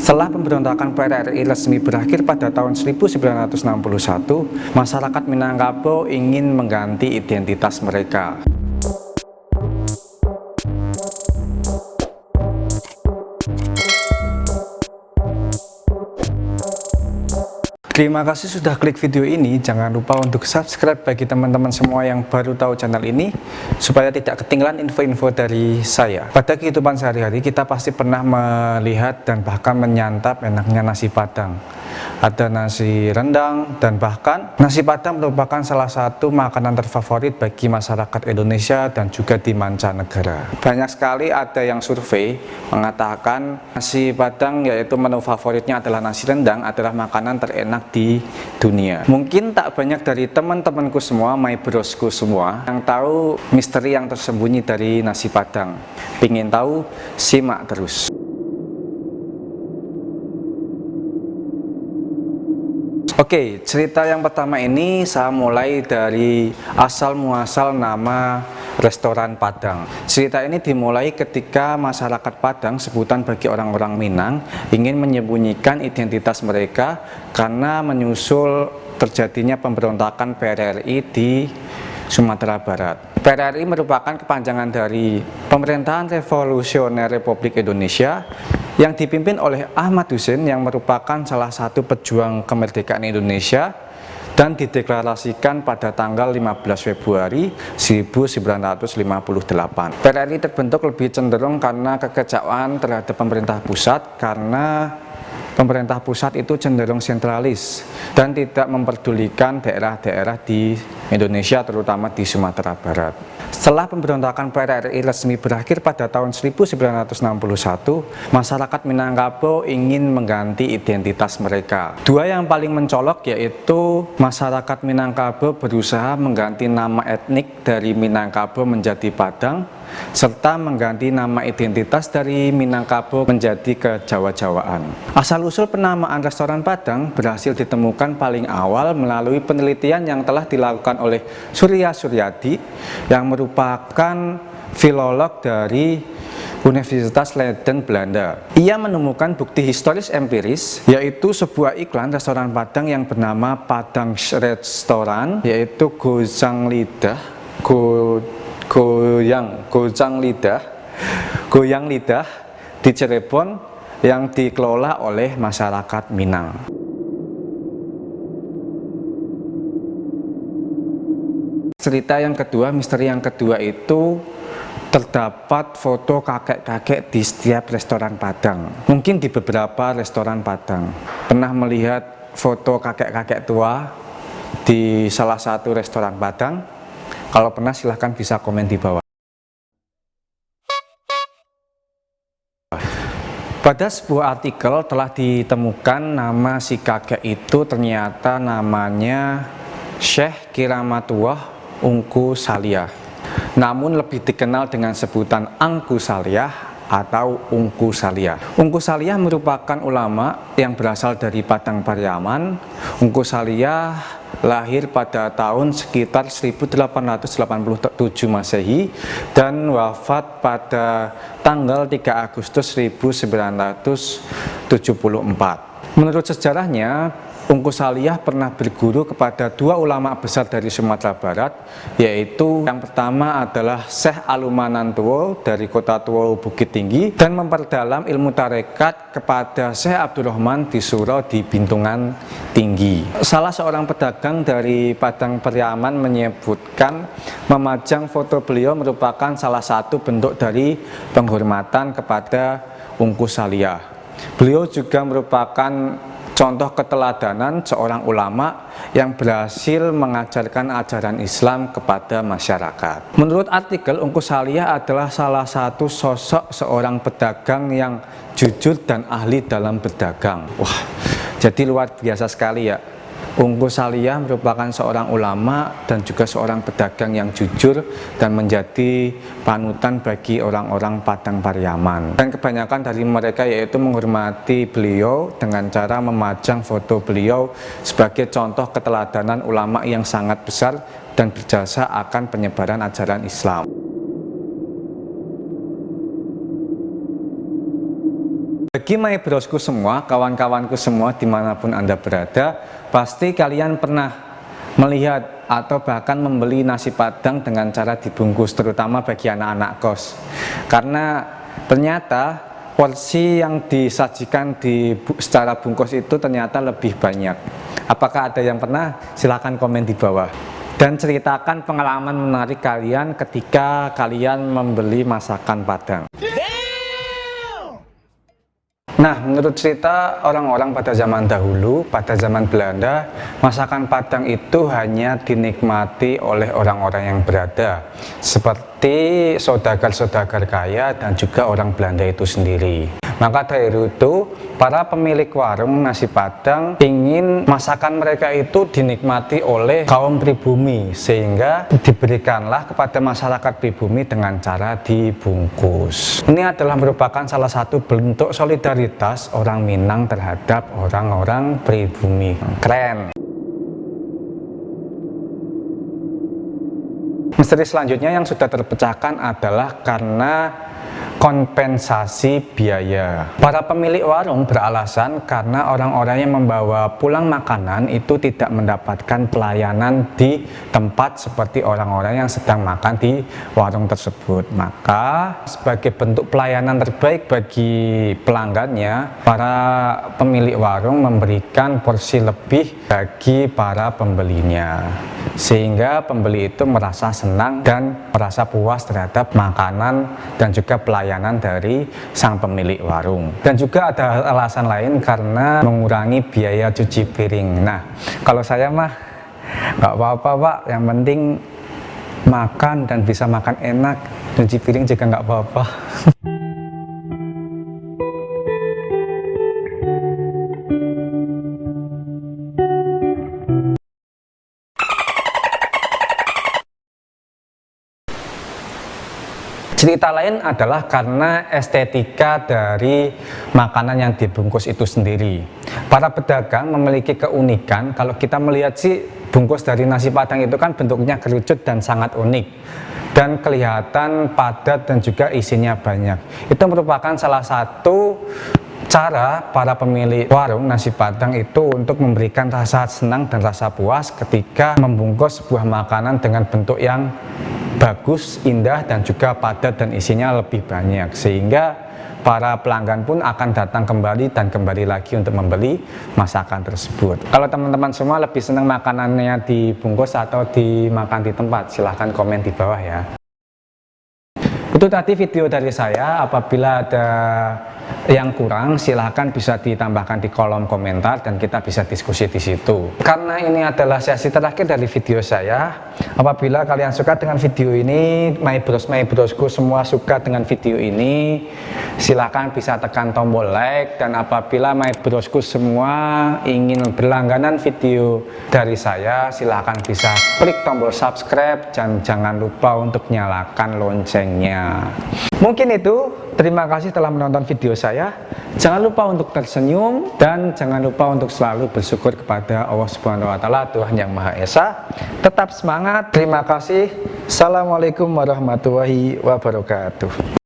Setelah pemberontakan PRRI resmi berakhir pada tahun 1961, masyarakat Minangkabau ingin mengganti identitas mereka. Terima kasih sudah klik video ini. Jangan lupa untuk subscribe bagi teman-teman semua yang baru tahu channel ini, supaya tidak ketinggalan info-info dari saya. Pada kehidupan sehari-hari, kita pasti pernah melihat dan bahkan menyantap enaknya nasi Padang. Ada nasi rendang, dan bahkan nasi Padang merupakan salah satu makanan terfavorit bagi masyarakat Indonesia dan juga di mancanegara. Banyak sekali ada yang survei mengatakan nasi Padang, yaitu menu favoritnya adalah nasi rendang, adalah makanan terenak di dunia. Mungkin tak banyak dari teman-temanku semua, my brosku semua, yang tahu misteri yang tersembunyi dari nasi Padang. Pingin tahu? Simak terus. Oke, cerita yang pertama ini saya mulai dari asal-muasal nama restoran Padang. Cerita ini dimulai ketika masyarakat Padang, sebutan bagi orang-orang Minang, ingin menyembunyikan identitas mereka karena menyusul terjadinya pemberontakan PRRI di Sumatera Barat. PRRI merupakan kepanjangan dari Pemerintahan Revolusioner Republik Indonesia yang dipimpin oleh Ahmad Hussein, yang merupakan salah satu pejuang kemerdekaan Indonesia dan dideklarasikan pada tanggal 15 Februari 1958. PRRI terbentuk lebih cenderung karena kekecewaan terhadap pemerintah pusat, karena pemerintah pusat itu cenderung sentralis dan tidak memperdulikan daerah-daerah di Indonesia, terutama di Sumatera Barat. Setelah pemberontakan PRRI resmi berakhir pada tahun 1961, masyarakat Minangkabau ingin mengganti identitas mereka. Dua yang paling mencolok yaitu masyarakat Minangkabau berusaha mengganti nama etnik dari Minangkabau menjadi Padang, serta mengganti nama identitas dari Minangkabau menjadi kejawa-jawaan. Asal-usul penamaan restoran Padang berhasil ditemukan paling awal melalui penelitian yang telah dilakukan oleh Surya Suryadi, yang merupakan filolog dari Universitas Leiden, Belanda. Ia menemukan bukti historis empiris, yaitu sebuah iklan restoran Padang yang bernama Padang Restoran, yaitu goyang lidah di Cirebon, yang dikelola oleh masyarakat Minang. Cerita yang kedua, misteri yang kedua itu terdapat foto kakek-kakek di setiap restoran Padang. Mungkin di beberapa restoran Padang. Pernah melihat foto kakek-kakek tua di salah satu restoran Padang? Kalau pernah, silahkan bisa komen di bawah. Pada sebuah artikel telah ditemukan nama si kakek itu ternyata namanya Syekh Kiramatullah Ungku Saliah, namun lebih dikenal dengan sebutan Angku Saliah atau Ungku Saliah. Ungku Saliah merupakan ulama yang berasal dari Padang Pariaman. Ungku Saliah lahir pada tahun sekitar 1887 Masehi dan wafat pada tanggal 3 Agustus 1974. Menurut sejarahnya, Ungku Saliah pernah berguru kepada dua ulama besar dari Sumatera Barat, yaitu yang pertama adalah Syekh Alumanantuwo dari Kota Tuwo, Bukit Tinggi, dan memperdalam ilmu tarekat kepada Syekh Abdurrahman di Suro di Bintungan Tinggi. Salah seorang pedagang dari Padang Pariaman menyebutkan memajang foto beliau merupakan salah satu bentuk dari penghormatan kepada Ungku Saliah. Beliau juga merupakan contoh keteladanan seorang ulama yang berhasil mengajarkan ajaran Islam kepada masyarakat. Menurut artikel, Ungku Saliah adalah salah satu sosok seorang pedagang yang jujur dan ahli dalam berdagang. Wah, jadi luar biasa sekali ya. Ungku Saliah merupakan seorang ulama dan juga seorang pedagang yang jujur dan menjadi panutan bagi orang-orang Padang Pariaman. Dan kebanyakan dari mereka yaitu menghormati beliau dengan cara memajang foto beliau sebagai contoh keteladanan ulama yang sangat besar dan berjasa akan penyebaran ajaran Islam. Bagi my brosku semua, kawan-kawanku semua dimanapun Anda berada, pasti kalian pernah melihat atau bahkan membeli nasi padang dengan cara dibungkus, terutama bagi anak-anak kos. Karena ternyata porsi yang disajikan secara bungkus itu ternyata lebih banyak. Apakah ada yang pernah? Silahkan komen di bawah. Dan ceritakan pengalaman menarik kalian ketika kalian membeli masakan Padang. Nah, menurut cerita orang-orang pada zaman dahulu, pada zaman Belanda, masakan Padang itu hanya dinikmati oleh orang-orang yang berada, seperti saudagar-saudagar kaya dan juga orang Belanda itu sendiri. Maka dari itu, para pemilik warung nasi Padang ingin masakan mereka itu dinikmati oleh kaum pribumi, sehingga diberikanlah kepada masyarakat pribumi dengan cara dibungkus. Ini adalah merupakan salah satu bentuk solidaritas orang Minang terhadap orang-orang pribumi. Keren. Misteri selanjutnya yang sudah terpecahkan adalah karena kompensasi biaya. Para pemilik warung beralasan karena orang-orang yang membawa pulang makanan itu tidak mendapatkan pelayanan di tempat seperti orang-orang yang sedang makan di warung tersebut. Maka sebagai bentuk pelayanan terbaik bagi pelanggannya, para pemilik warung memberikan porsi lebih bagi para pembelinya, sehingga pembeli itu merasa senang dan merasa puas terhadap makanan dan juga pelayanan dari sang pemilik warung. Dan juga ada alasan lain karena mengurangi biaya cuci piring. Nah, kalau saya mah nggak apa-apa Pak, yang penting makan dan bisa makan enak, cuci piring juga nggak apa-apa. Cerita lain adalah karena estetika dari makanan yang dibungkus itu sendiri. Para pedagang memiliki keunikan. Kalau kita melihat sih, bungkus dari nasi Padang itu kan bentuknya kerucut dan sangat unik, dan kelihatan padat dan juga isinya banyak. Itu merupakan salah satu cara para pemilik warung nasi Padang itu untuk memberikan rasa senang dan rasa puas ketika membungkus sebuah makanan dengan bentuk yang bagus, indah, dan juga padat dan isinya lebih banyak, sehingga para pelanggan pun akan datang kembali dan kembali lagi untuk membeli masakan tersebut. Kalau teman-teman semua lebih senang makanannya dibungkus atau dimakan di tempat, silahkan komen di bawah ya. Itu tadi video dari saya. Apabila ada yang kurang, silahkan bisa ditambahkan di kolom komentar dan kita bisa diskusi di situ. Karena ini adalah sesi terakhir dari video saya, apabila kalian suka dengan video ini, my brosku semua suka dengan video ini, silahkan bisa tekan tombol like. Dan apabila my brosku semua ingin berlangganan video dari saya, silahkan bisa klik tombol subscribe dan jangan lupa untuk nyalakan loncengnya. Mungkin itu. Terima kasih telah menonton video saya. Jangan lupa untuk tersenyum dan jangan lupa untuk selalu bersyukur kepada Allah Subhanahu wa Ta'ala, Tuhan Yang Maha Esa. Tetap semangat. Terima kasih. Assalamualaikum warahmatullahi wabarakatuh.